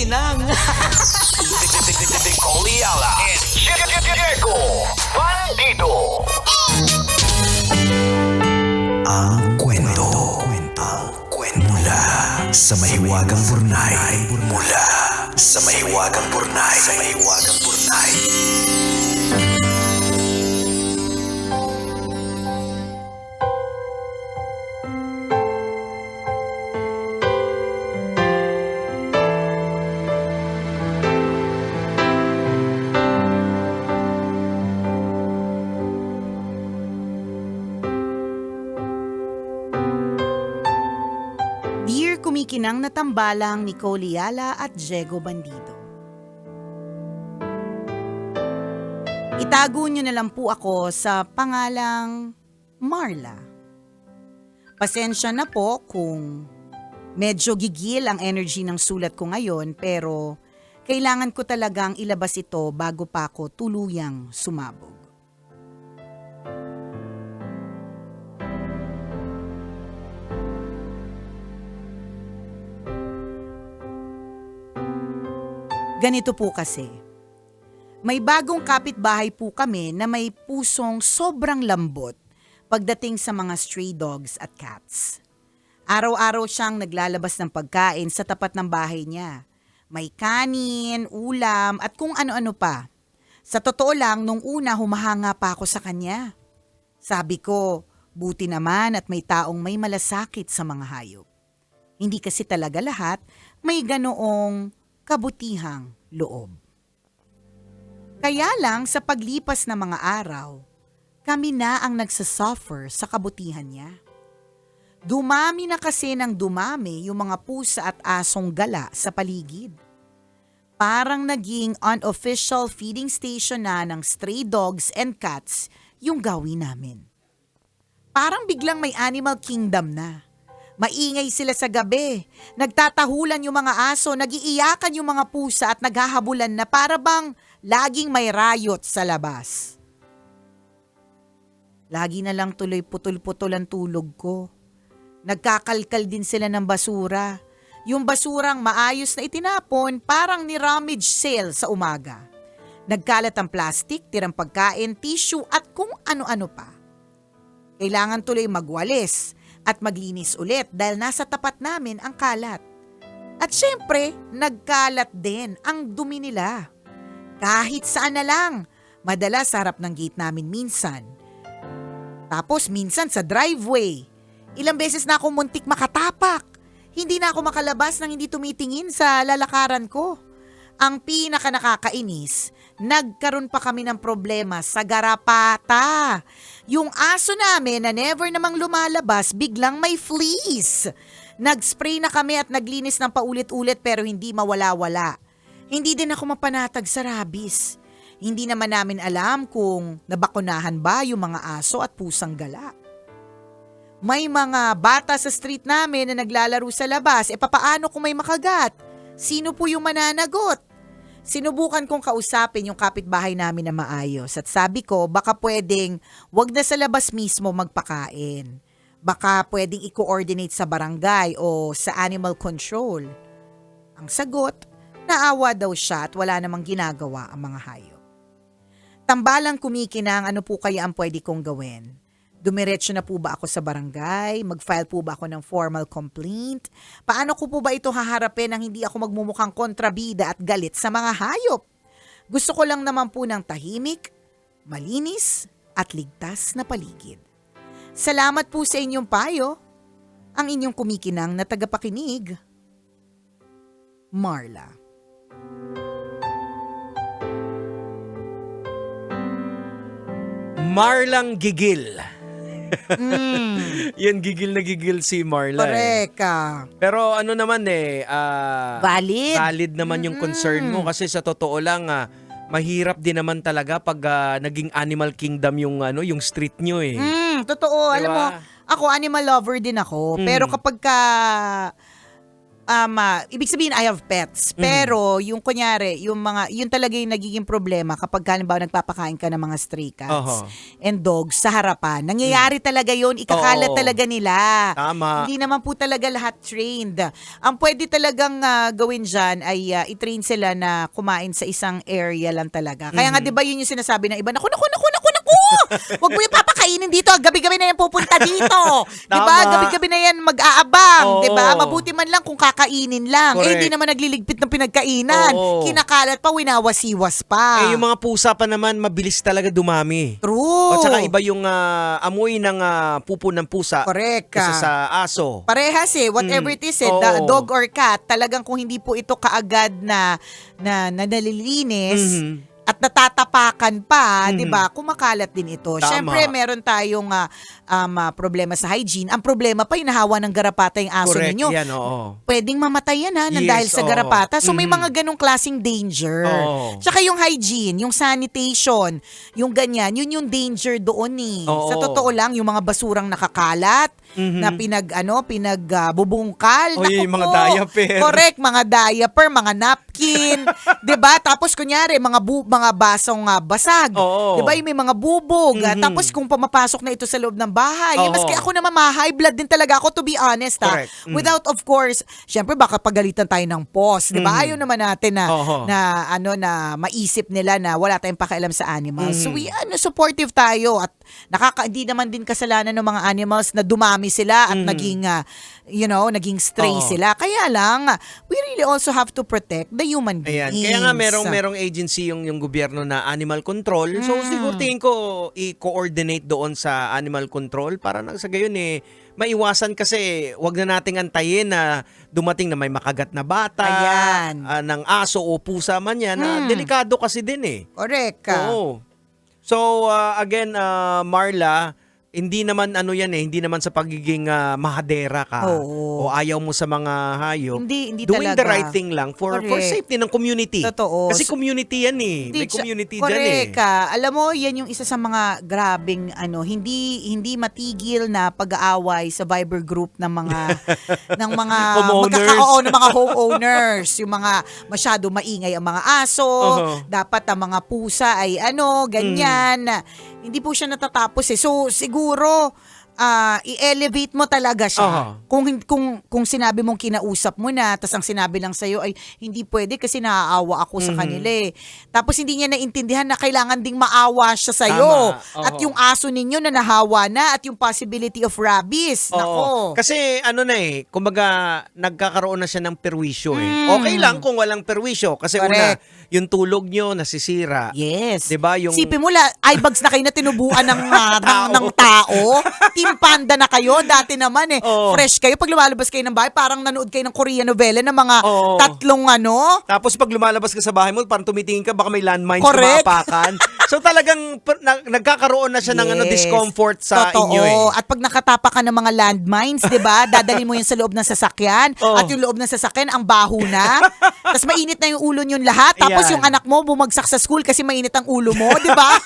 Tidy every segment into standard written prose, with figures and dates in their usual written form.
kumikinang. Oliala and Diego Bandido. Ang kwento. Mula sa mahiwagang burnay. Mula sa mahiwagang burnay. Dear kumikinang na tambalang Nicole Yala at Diego Bandido. Itago niyo na lang po ako sa pangalang Marla. Pasensya na po kung medyo gigil ang energy ng sulat ko ngayon, pero kailangan ko talagang ilabas ito bago pa ako tuluyang sumabog. Ganito po kasi, may bagong kapitbahay po kami na may pusong sobrang lambot pagdating sa mga stray dogs at cats. Araw-araw siyang naglalabas ng pagkain sa tapat ng bahay niya. May kanin, ulam at kung ano-ano pa. Sa totoo lang, nung una humahanga pa ako sa kanya. Sabi ko, buti naman at may taong may malasakit sa mga hayop. Hindi kasi talaga lahat may ganoong kabutihang loob. Kaya lang sa paglipas ng mga araw, kami na ang nagsasuffer sa kabutihan niya. Dumami na kasi ng dumami yung mga pusa at asong gala sa paligid. Parang naging unofficial feeding station na ng stray dogs and cats yung gawin namin. Parang biglang may animal kingdom na. Maingay sila sa gabi, nagtatahulan yung mga aso, nagiiyakan yung mga pusa at naghahabulan na para bang laging may riot sa labas. Lagi na lang tuloy putol-putol ang tulog ko. Nagkakalkal din sila ng basura. Yung basurang maayos na itinapon parang ni-rummage sale sa umaga. Nagkalat ang plastic, tirang pagkain, tissue at kung ano-ano pa. Kailangan tuloy magwalis at maglinis ulit dahil nasa tapat namin ang kalat. At syempre, nagkalat din ang dumi nila. Kahit saan na lang, madalas sa harap ng gate namin minsan. Tapos minsan sa driveway. Ilang beses na ako muntik makatapak. Hindi na ako makalabas nang hindi tumitingin sa lalakaran ko. Ang pinaka nakakainis, nagkaroon pa kami ng problema sa garapata. Yung aso namin na never namang lumalabas, biglang may fleas. Nag-spray na kami at naglinis ng paulit-ulit pero hindi mawala-wala. Hindi din ako mapanatag sa rabies. Hindi naman namin alam kung nabakunahan ba yung mga aso at pusang gala. May mga bata sa street namin na naglalaro sa labas, papaano kung may makagat? Sino po yung mananagot? Sinubukan kong kausapin yung kapitbahay namin na maayos at sabi ko baka pwedeng wag na sa labas mismo magpakain. Baka pwedeng i-coordinate sa barangay o sa animal control. Ang sagot, naawa daw siya at wala namang ginagawa ang mga hayop. Tambalang kumikinang ano po kaya ang pwede kong gawin? Dumiretso na po ba ako sa barangay? Mag-file po ba ako ng formal complaint? Paano ko po ba ito haharapin nang hindi ako magmumukhang kontrabida at galit sa mga hayop? Gusto ko lang naman po ng tahimik, malinis at ligtas na paligid. Salamat po sa inyong payo. Ang inyong kumikinang na tagapakinig, Marla. Marlang gigil. Yan, gigil na gigil si Marla. Koreka. Pero ano naman Valid. valid naman yung concern mo kasi sa totoo lang mahirap din naman talaga pag naging animal kingdom yung street nyo eh. Totoo. Diba? Alam mo, ako animal lover din ako. Pero kapag ka ibig sabihin I have pets. Pero yung kunyari, yun talaga yung nagiging problema kapag halimbawa nagpapakain ka ng mga stray cats and dogs sa harapan. Nangyayari talaga yun, ikakalat Oo. talaga nila. Tama. Hindi naman po talaga lahat trained. Ang pwede talagang gawin dyan ay i-train sila na kumain sa isang area lang talaga. Kaya nga 'di ba yun yung sinasabi ng iba, naku. Wag mo yung papakainin dito. Gabi-gabi na yan pupunta dito. 'Di ba? Tama. Gabi-gabi na yan mag-aabang, Oo. 'di ba? Mabuti man lang kung kakainin lang. Correct. Hindi naman nagliligpit ng pinagkainan. Oo. Kinakalat pa, winawasiwas pa. Yung mga pusa pa naman, mabilis talaga dumami. True. At saka iba yung amoy ng pupo ng pusa Correct. kaysa sa aso. Parehas whatever it is Oo. dog or cat, talagang kung hindi po ito kaagad na nalilinis, at natatapakan pa, 'di ba? Kumakalat din ito. Tama. Syempre, meron tayong problema sa hygiene. Ang problema pa, hinahawa ng garapata yung aso Correct ninyo. yan, oo. Pwedeng mamatay yan Yes, dahil sa oo. garapata. So may mga ganong klaseng danger. Oo. Tsaka yung hygiene, yung sanitation, yung ganyan, yun yung danger doon Oo. Sa totoo lang, yung mga basurang nakakalat, na pinagbubungkal. O, yung mga diaper. Correct, mga diaper, mga napkin, 'di ba? Tapos kunyari mga basong basag, Oo. 'di ba? Yung may mga bubog. Tapos kung pumapasok na ito sa loob ng bahay, Oo. maski ako naman high blood din talaga ako, to be honest. Correct. Without, of course, syempre baka pagalitan tayo ng boss, 'di ba? Ayaw naman natin Oo. na maisip nila na wala tayong pakialam sa animals. So supportive tayo at hindi naman din kasalanan ng mga animals na dumami sila at naging stray Oo. sila. Kaya lang, we really also have to protect the human beings. Ayan. Kaya nga merong agency yung gobyerno na animal control. So siguro tingin ko i-coordinate doon sa animal control para nang sa gayon maiwasan kasi wag na nating antayin na dumating na may makagat na bata, Ayan. ng aso o pusa man yan. Delikado kasi din Correct. Oo. So again, Marla, hindi naman hindi naman sa pagiging mahadera ka Oo. o ayaw mo sa mga hayop. Hindi Doing talaga. the right thing lang for Correct. safety ng community. Totoo. Kasi community yan May community dyan Correct. Alam mo, yan yung isa sa mga grabing hindi matigil na pag-aaway sa Viber group ng mga Homeowners. ng mga homeowners, yung mga masyado maingay ang mga aso, dapat ang mga pusa ay ganyan. Hindi po siya natatapos So siguro i-elevate mo talaga siya. Kung sinabi mong kinausap mo na, tas ang sinabi lang sa'yo ay hindi pwede kasi naaawa ako sa kanila Tapos hindi niya naintindihan na kailangan ding maawa siya sa'yo. Tama. At yung aso ninyo na nahawa na at yung possibility of rabies. Nako. Kasi kumbaga nagkakaroon na siya ng perwisyo Okay lang kung walang perwisyo kasi Correct. yung tulog nyo nasisira. Yes. 'Di ba? Yung Sipin mo, eyebags na kayo na tinubuan ng tao. Team Panda na kayo. Dati naman Oo. fresh kayo. Pag lumalabas kayo ng bahay, parang nanood kayo ng Korean novela ng mga Oo. tatlong Tapos pag lumalabas ka sa bahay mo, parang tumitingin ka, baka may landmines Correct. na maapakan. So talagang nagkakaroon na siya ng Yes. discomfort sa Totoo. inyo At pag nakatapa ka ng mga landmines, 'di ba? Dadalhin mo 'yan sa loob ng sasakyan. Oo. At yung loob ng sasakyan ang baho na. Tapos mainit na yung ulo niyon lahat. Tapos Ayan. yung anak mo bumagsak sa school kasi mainit ang ulo mo, 'di ba?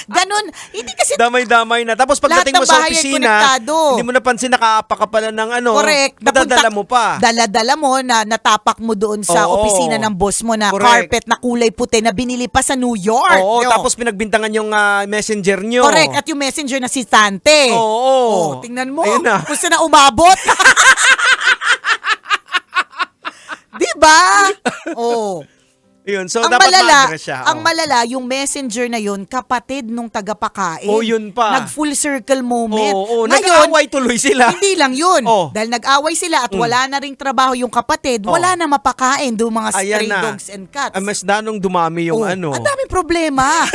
Ganun. Hindi kasi Damay-damay na. Tapos Lahat pagdating ng mo sa bahay ay opisina, konektado. hindi mo napansin nakaapak ka pala ng correct. madadala mo pa. Dala-dala mo na natapak mo doon sa Oo. opisina ng boss mo na Correct. carpet na kulay puti na binili pa sa New York. Oo, Yo. tapos pinagbintangan yung messenger nyo. Correct. At yung messenger na si Tante. Oo. Tingnan mo. Ayun na. Kung saan na umabot. Diba? Oh. Yun, so ang dapat malala, ma-address siya. ang malala, yung messenger na yun, kapatid nung tagapakain. Oh, yun pa. Nag-full circle moment. Oo, Ngayon, nag-aaway tuloy sila. hindi lang yun. Oh. Dahil nag-away sila at wala na ring trabaho yung kapatid, wala na mapakain doon mga Ayan stray na. dogs and cats. Mas danong dumami yung Ang daming problema.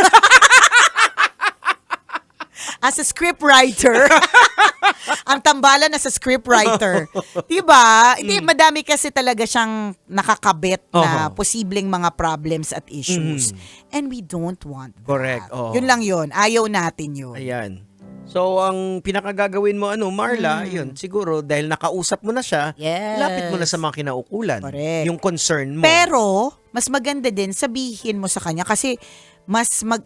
As a scriptwriter, ang tambalan na sa scriptwriter. Diba? Hindi, madami kasi talaga siyang nakakabit na posibleng mga problems at issues. And we don't want that. Correct. Yun lang yun. Ayaw natin yun. Ayan. So, ang pinakagagawin mo, Marla, yun, siguro, dahil nakausap mo na siya, Yes. lapit mo na sa mga kinaukulan. Correct. Yung concern mo. Pero, mas maganda din sabihin mo sa kanya kasi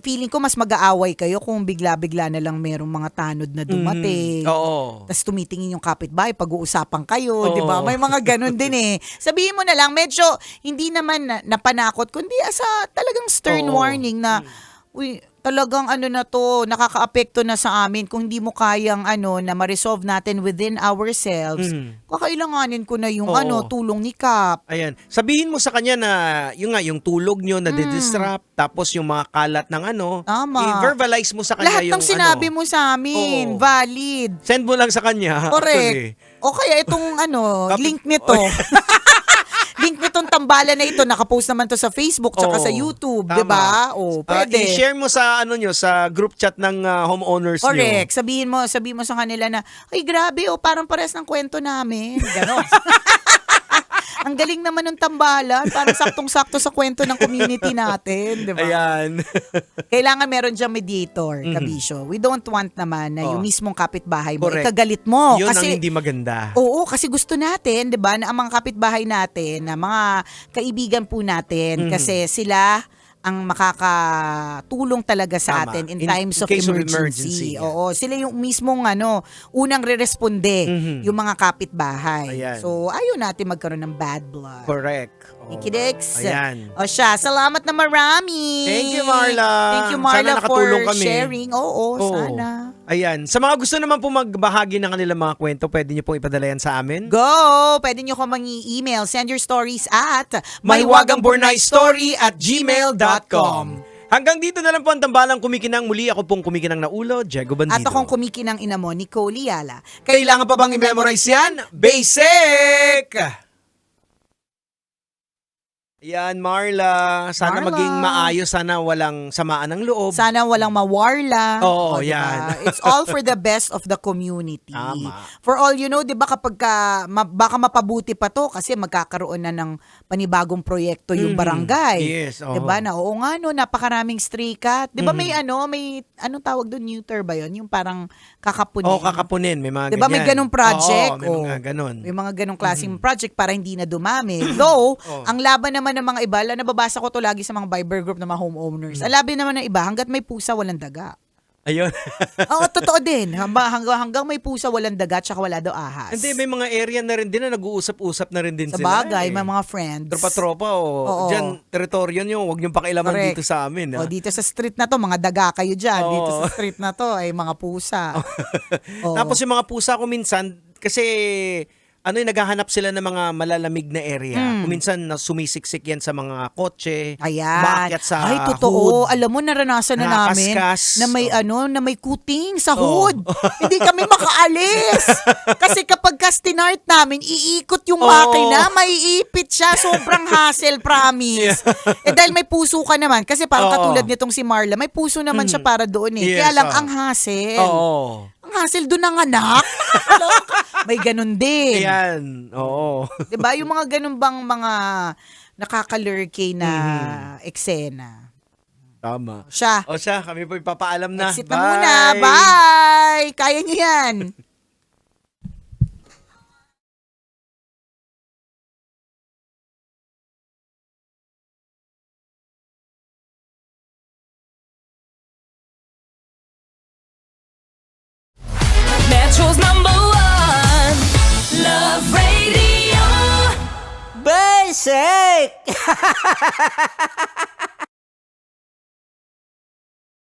feeling ko mas mag-aaway kayo kung bigla-bigla na lang merong mga tanod na dumating. Oo. Tapos tumitingin yung kapitbahay, pag-uusapan kayo, Oo. di ba? May mga ganun din eh. Sabihin mo na lang, medyo hindi naman napanakot, kundi talagang stern Oo. warning na, uy, talagang na to, nakaka-apekto na sa amin kung hindi mo kayang na ma-resolve natin within ourselves. Kakailanganin ko na yung Oo. tulong ni Kap. Ayan. Sabihin mo sa kanya na yung tulog nyo na disrupt, tapos yung mga kalat ng Tama. i-verbalize mo sa kanya Lahat yung ng sinabi mo sa amin, Oo. valid. Send mo lang sa kanya. Correct. Actually. O kaya itong Kapit- link nito. Link nitong tambalan na ito, nakapost naman to sa Facebook tsaka Oo. sa YouTube, Tama. 'di ba? O, pwede. I-share mo sa sa group chat ng homeowners nyo. Correct. Sabihin mo sa kanila na, ay grabe, parang pares ng kwento namin. Ganon. Ang galing naman ng tambalan, parang saktong-sakto sa kwento ng community natin, 'di ba? Ayan. Kailangan meron diyang mediator, kabisyo. We don't want naman na yung mismong kapitbahay mo, Correct. ikagalit mo. Yun kasi ang hindi maganda. Oo, kasi gusto natin, 'di ba, na ang mga kapitbahay natin, na mga kaibigan po natin, kasi sila ang makakatulong talaga sa Tama. atin in In times of case of emergency. emergency, yeah. Oo, sila yung mismong unang reresponde, yung mga kapitbahay. Ayan. So, ayaw natin magkaroon ng bad blood. Correct. Oo. Ikidex. Ayan. O siya, salamat na marami. Thank you, Marla. Thank you, Marla, Sana for nakatulong kami. sharing. Oo, Oo. sana. Ayan. Sa mga gusto naman po magbahagi ng kanilang mga kwento, pwede nyo pong ipadala yan sa amin. Go! Pwede nyo ko email. Send your stories at mahiwagangburnaystory@gmail.com. Hanggang dito na lang po ang tambalang kumikinang muli. Ako pong kumikinang na ulo, Diego Bandido. At akong kumikinang ina mo, Nicole Yala. Kailangan pa bang i-memorize yan? Basic! Yan, Marla. Sana Marla. maging maayos. Sana walang samaan ng loob. Sana walang mawarla. Oo, O, diba? yan. It's all for the best of the community. Tama. For all you know, di ba kapag baka mapabuti pa to kasi magkakaroon na ng panibagong proyekto yung barangay. Yes, oo. Di ba? Na oo nga no, napakaraming stray cat. Di ba may anong tawag doon, neuter ba yun? Yung parang kakapunin. Oo, kakapunin. May mga Di ba may ganyan. ganong project? Oo, may mga ganon. May mga ganong klaseng project para hindi na dumami. Though, ang laban naman ng mga iba, nababasa ko to lagi sa mga Viber group ng mga homeowners. Ang laban naman ng iba, hanggat may pusa, walang daga. Ayun. Oo, totoo din. Hanggang may pusa, walang daga, tsaka wala daw ahas. Hindi, may mga area na rin din na nag-uusap-usap na rin din Sa sila. bagay, may mga friends. Tropa-tropa Oo. Diyan, teritoryo nyo, huwag niyong pakialaman Correct. dito sa amin. O, dito sa street na to, mga daga kayo dyan. Oo. Dito sa street na to, ay mga pusa. Oo. Tapos yung mga pusa ko minsan, kasi naghahanap sila ng mga malalamig na area. Kuminsan sumisiksik yan sa mga kotse. Ayan. Umaakyat sa Ay, totoo. hood. Alam mo, naranasan na namin Nakakaskas. na may na may kuting sa Oo. hood. Hindi kami makaalis. Kasi kapag ka-stinart namin, iikot yung Oo. makina, maiipit siya. Sobrang hassle, promise. Dahil may puso ka naman, kasi parang Oo. katulad nitong si Marla, may puso naman siya para doon eh. Yes, Kaya lang, oo. ang hassle. Oo. Ang hassle doon ng anak. May ganun din. Ayan. Oo. Diba? Yung mga ganun bang mga nakakalurky na eksena. Tama. Siya. O siya, kami po ipapaalam na. Exit na muna. Bye! Kaya niyo yan. Metro's #1 Love Radio. Basic!